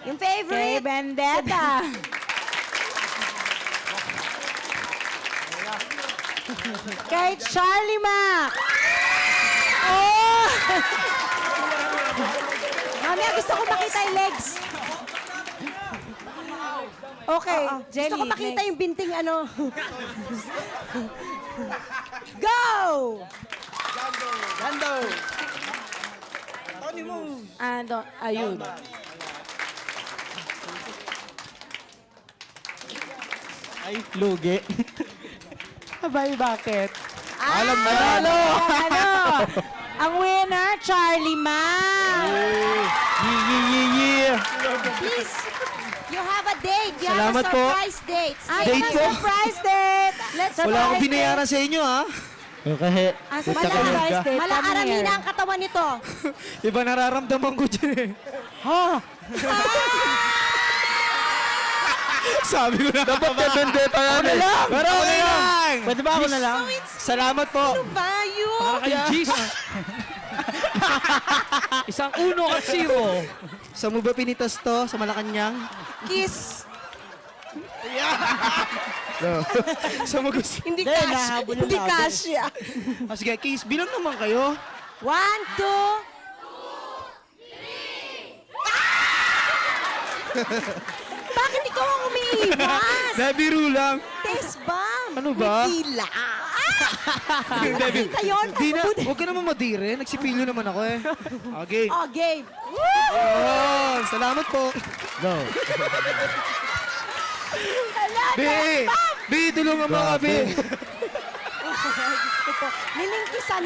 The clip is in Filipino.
Yung Kay favorite. Vendetta. Kay Charlie Mac. Oh! Mamaya gusto ko makita yung legs. Okay, Jelly. Gusto ko makita next. yung binting ano. Go! Lando! Ayun. Ay, lugi. Abay, bakit? Alam na. Ano? Ang winner, Charlie Mac. Yeah. Please, you have a date. You Salamat have a po. surprise date. Ay, Date ano, ko? surprise date. Let's Wala akong binayaran sa inyo, ha? Okay. surprise date. Mala Come arami here. na ang katawan nito. Iba nararamdaman ko dyan eh. Ha? Sabi ko na. Dapat ka vendetta yan eh. Pero okay lang. Pwede ba ako na lang? Salamat po. Bayo! Para kay Gis. Isang 1 at 0. Sa mo ba pinitas to? Sa Malacanang? Kiss. Sa mo gusto? Hindi Dahil cash. nahabol Hindi na ako. cash siya. Ah, sige, Kiss, bilang naman kayo. 1, 2. Bakit ikaw ang umiiwas? Nabiro lang. Test bomb. Ano ba? May tila. Nakita yun? Di na, huwag ka naman madire. Nagsipilyo naman ako eh. Okay. Oh, game. Oh, salamat po. Go. Bi! Bi, tulungan mo kami. Nilingkisan